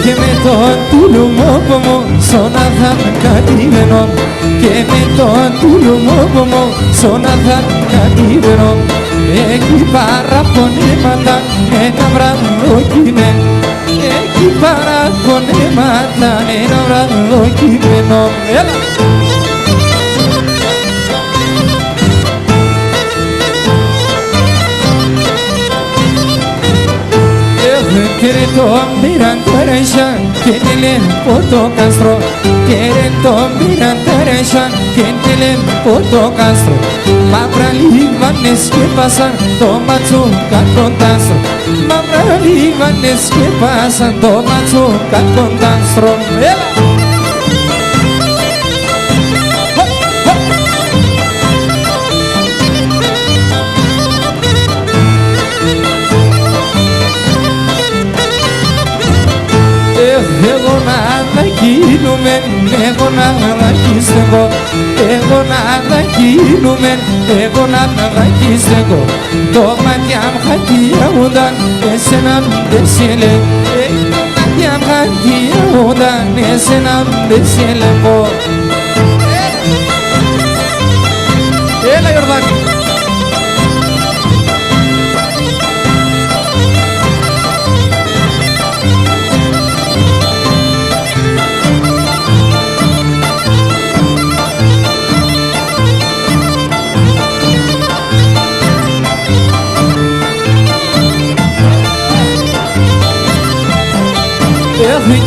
Και με τον τουλουμόπο μου σώνα θα κατηβαίνω. Και με τον τουλουμόπο μου σώνα θα κατηβαίνω. Έχει παραπονήματα ένα βραδοκειμένο. Έχει παραπονήματα ένα βραδοκειμένο. Έλα! Quiere tomar Tereshan, quien le puto Castro. Quiere tomar Tereshan, quien le puto Castro. Mabralivanes que pasan, toma su cantontastro. Mabralivanes que pasan, toma su cantontastro. Εγώ να δακίνουμε, εγώ να δακίστεγω. Εγώ να δακίνουμε, εγώ να δακίστεγω. Το μάτια μου χατιαούνταν, εσένα δεν σε λέγω. Το μάτια μου χατιαούνταν, εσένα δεν σε λέγω. Έλα Ιορδάνη.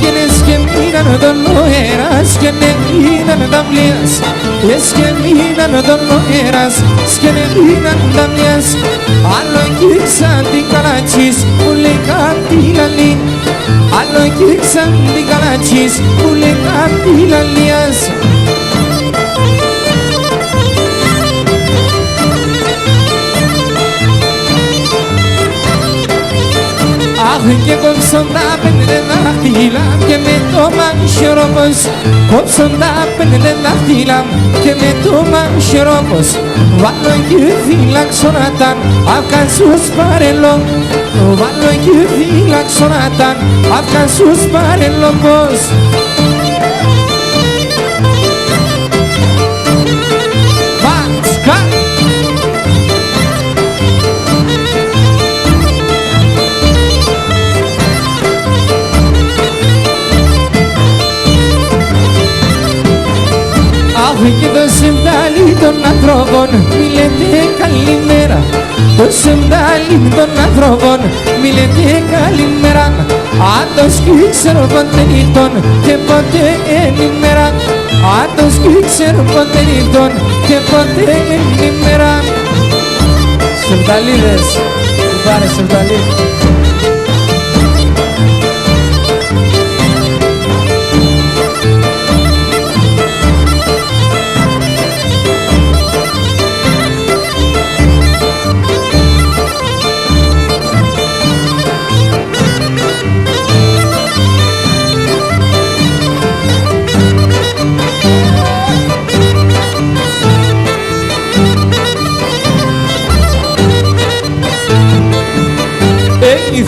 Quienes que miran no eras, que me miran también. Es que miran no eras, es que me miran también. A lo que santi calachis, ule cantilali. A lo que santi calachis, ule cantilalias. Και κόψον τα πέντε δάχτυλα και με το μαχαιρόπος. Κόψον τα πέντε δάχτυλα και με το μαχαιρόπος. Βάλω και φυλαξονάταν αυκαν sus παρελόν. Βάλω και φυλαξονάταν αυκαν sus παρελόν πως. Και το σεμτάλι των ανθρώπων μη λέτε καλημέρα. Το σεμτάλι των ανθρώπων μη λέτε καλημέρα. Αν το σκύξερω ποτέ νύχτον και ποτέ ενημέρα. Αν το σκύξερω ποτέ νύχτον και ποτέ ενημέρα. Σεμταλίδες, πάρε σεμταλί.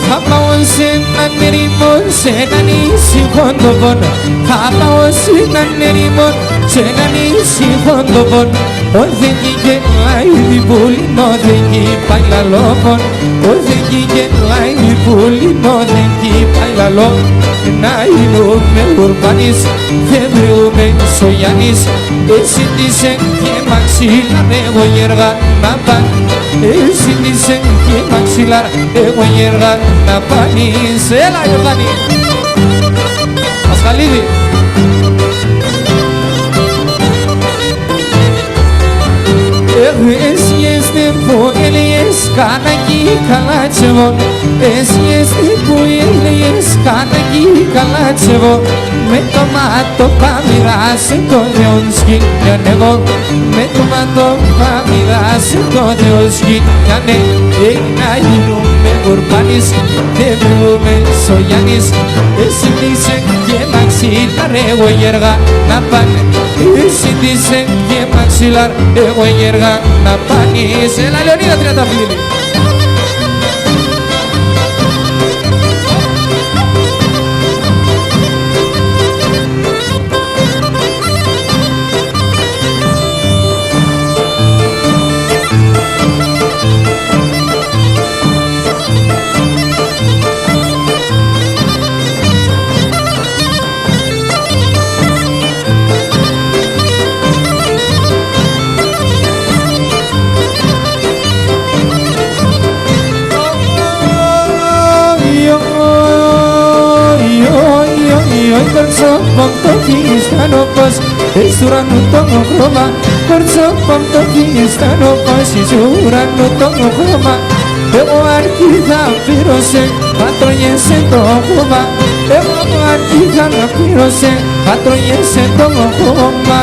Θα πάω σε έναν ερήμο, σε έναν ήσυχο το πόνο. Θα πάω σε έναν ερήμο, σε έναν ήσυχο το πόνο. Όχι και λαϊδι πουλινό, δεν πάει λαλόπον. Όχι και λαϊδι πουλινό, δεν πάει λαλόπον. Να είνουμε ουρπανείς, δεν βρούμε Σογιάννης. Έτσι τίσαι και μαξίλα, εγώ γεργά να πάνε. Έτσι τίσαι και μαξίλα, εγώ γεργά να πάνεις. Έλα Ιορδάνη. Ασχαλίδη. Εσύ είστε που έλεγες κανάκι καλάτσεβο. Εσύ είστε που έλεγες κανάκι καλάτσεβο. Με το μάτο παμοιράσε το Θεόν σκηνιανεύω. Με το μάτο παμοιράσε το Θεόν σκηνιανε. Να γίνουμε ουρπάνης, δεν βρούμε Σογιάννης. Εσύ είσαι και μαξίλαρ, εγώ γεργά να πάνε. Εσύ είσαι και μαξίλαρ, εγώ γεργά να πάνεις. Έλα Λεωνίδα Τριανταφυλλίδη. φύρος, εις ουρανού το χρώμα, κορτσόπαμ το φύστανο πως εις ουρανού το χρώμα. Εγώ αρχίδα πλήρωσε, πατρογέσαι το χώμα. Εγώ αρχίδα πλήρωσε, πατρογέσαι το χώμα.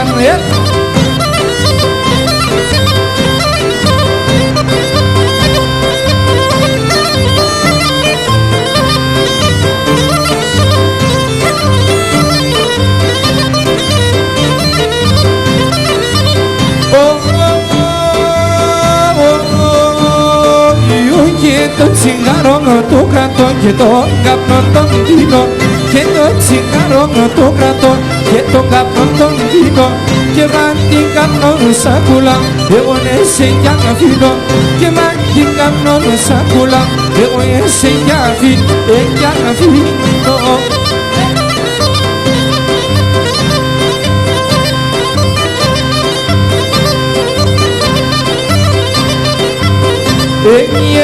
Το τσιγάρο το κρατώ και το καπνό τον δίνω. Και το τσιγάρο το κρατώ και το καπνό τον δίνω. Και μαν την καπνό σακούλα, εγώ σε για να φύγω. Και μαν την καπνό σακούλα, εγώ σε για να φύγω.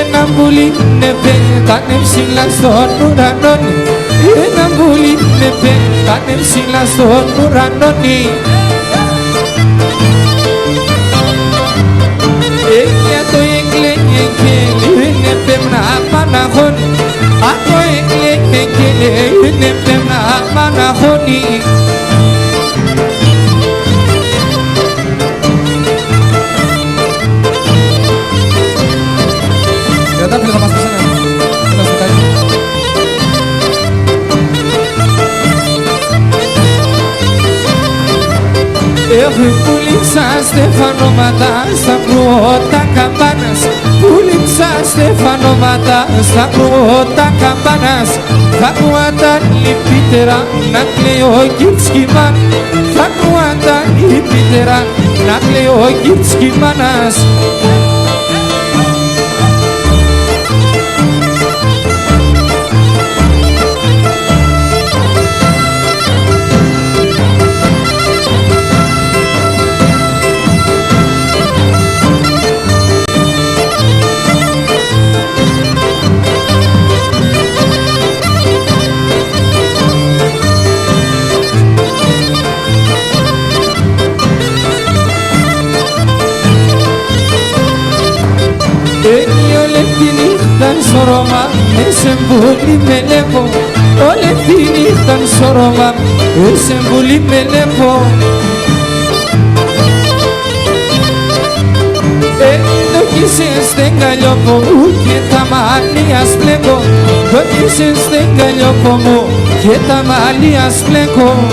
Ένα πουλί με πέτανε ψηλά στον ουρανό. Ένα πουλί με πέτανε ψηλά στον ουρανό. Για το έκλαιγε και λένε πέμνα παναχών. Α, το έκλαιγε και λένε πέμνα παναχών. Θα μας πεις ένα στεκάκι. Έχω πουλήξα στεφανώματα στα πρώτα καμπάνας. Πουλήξα στεφανώματα στα πρώτα καμπάνας. Θα ακούω τα λυπήτερα να κλαίει ο Κιτσκιμάν. Θα ακούω τα λυπήτερα να κλαίει ο Κιτσκιμάνας. Όλη τη νύχτα στο Ρώμα, σε βουλή με λέγω. Όλη τη νύχτα στο Ρώμα, σε βουλή με λέγω. Το κοίσες στην καλλιόπο μου και τα μαλλιά σπλέκω. Το κοίσες στην καλλιόπο μου και τα μαλλιά σπλέκω.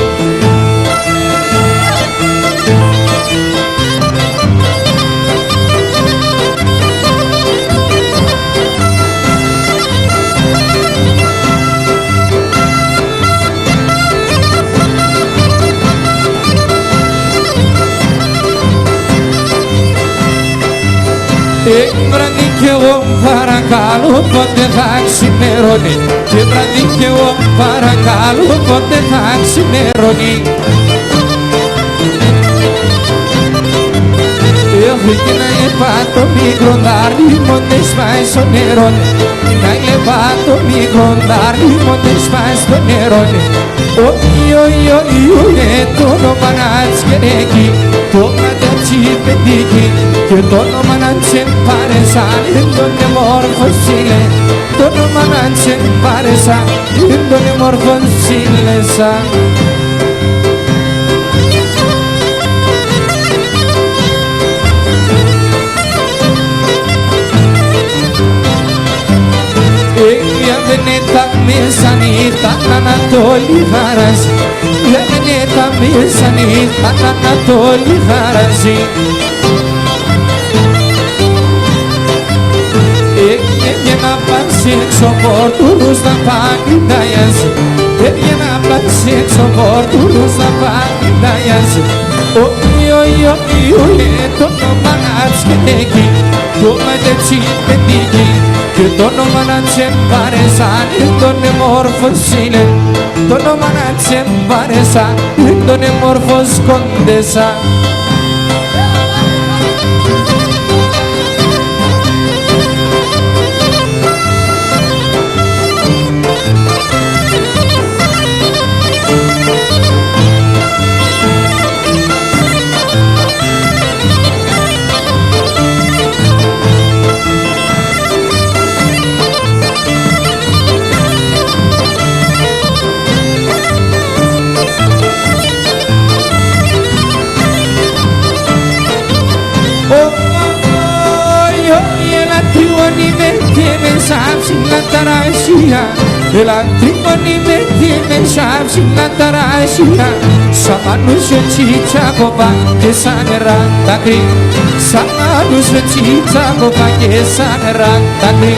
Βράδυ κι εγώ παρακαλώ πότε θα ξημερώνει. Και βράδυ κι εγώ παρακαλώ πότε θα ξημερώνει. Έχω και να λεπά το μικρό δάρι μόνες πάει στο νερό. Να λεπά το μικρό δάρι μόνες πάει στο νερό. Το όνομα να τσιρέκει, το ματάτσι πεντίκι. Και το όνομα να τσεμπάρεσα, τον εμόρφο σύλλε. Το όνομα να τσεμπάρεσα, τον εμόρφο σύλλεσα. Έμενε τα μεσανύχτα Ανατόλη χαράζει. Έμενε τα μεσανύχτα Ανατόλη χαράζει. Έβγαινα πας έξω πόρτουλους να πάνε ταιάζει. Έβγαινα πας έξω πόρτουλους να πάνε ταιάζει. Το όνομα να τσιρέκει, το ματάτσι πεντίκι. Και το όνομα να τσεμπάρεσα, τον εμόρφο σύλλε. Το όνομα να τσεμπάρεσα, τον εμόρφο κοντέσα. ταράσια, έλα τριμώνει με τη μεσάψη να ταράσια. Σαμάνουσε τσίτσακοβα και σαν νερά δάκρυ, σαμάνουσε τσίτσακοβα και σαν νερά δάκρυ.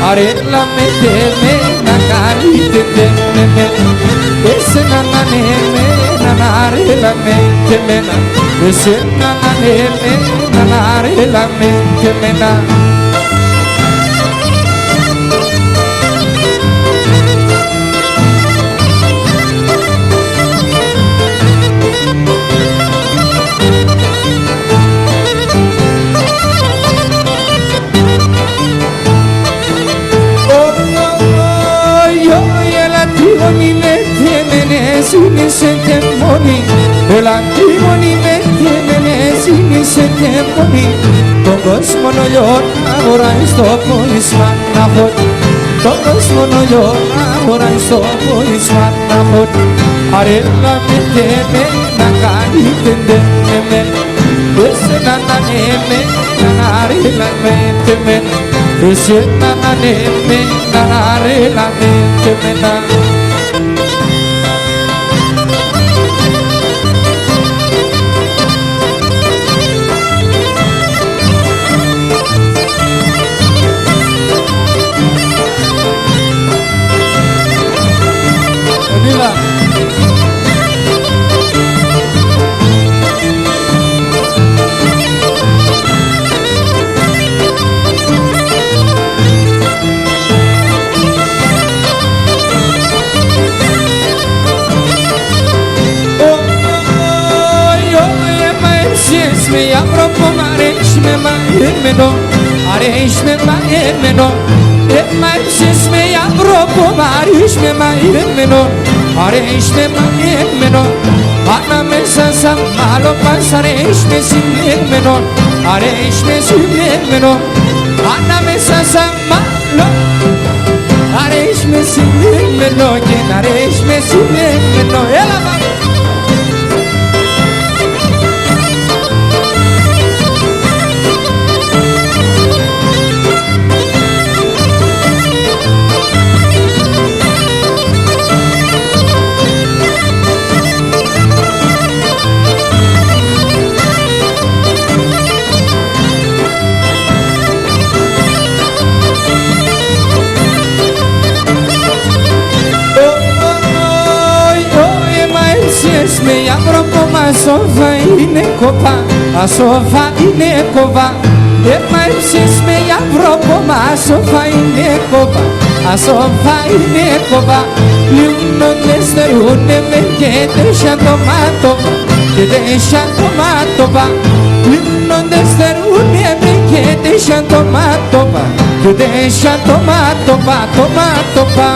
Αρέλα με τεμένα, καλύτερε με μένα, εσένα να ναι μένα, αρέλα με τεμένα, εσένα να ναι μένα, αρέλα με τεμένα. Se temoni, el antimoni me tiene se temoni. Todos mono yo ahora estoy polisman nahot. Todos mono yo ahora estoy polisman nahot. Arela me teme na kali tende me. Ese nana neme na arela me teme. Ese nana neme na arela me teme na. Arejme ma emeno, etmajsme ja propom, arejme ma emeno, arejme ma emeno. Ana me sam malo pas arejme si emeno, arejme si emeno. Ana me sam malo, arejme si emeno, ken arejme si emeno. Ela ma. Asova είναι κοπά, ασόβα είναι κοβά. Εμάιψες με Αυρόπωμα, ασόβα είναι κοβά, ασόβα είναι κοβά. Λιούνοντες θερούνε με και τέσσερα τομάτοβα, και τέσσερα τομάτοβα. Λιούνοντες θερούνε με και τέσσερα τομάτοβα, και τέσσερα τομάτοβα, τομάτοβα.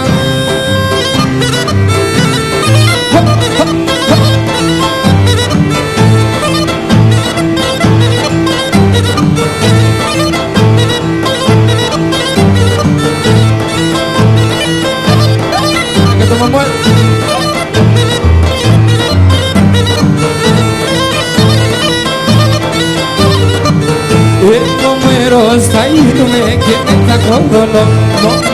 Θα γίνουμε και μετά κοντολό,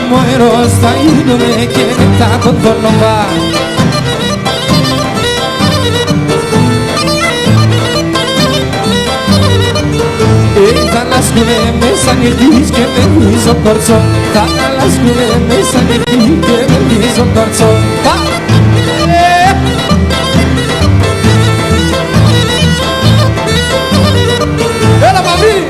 μωρός θα γίνουμε και μετά κοντολό. Θα λάσκουνε μέσα νυχτής και με βίζω κορτσό, θα λάσκουνε μέσα νυχτής και με βίζω κορτσό. Έλα μαύρη!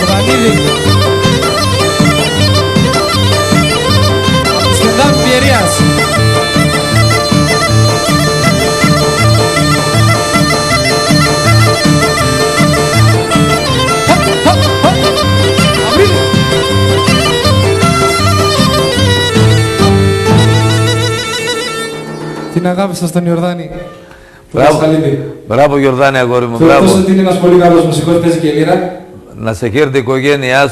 Ιωβανίδη. Αμστερντάμ Πιερίας. Την αγάπη σας στον Ιορδάνη. Μπράβο Γιορδάνη αγόρι μου, Θεωρώ ότι είναι ένας πολύ καλός μουσικός, παίζει και λύρα. Να σε χαίρεται η οικογένειά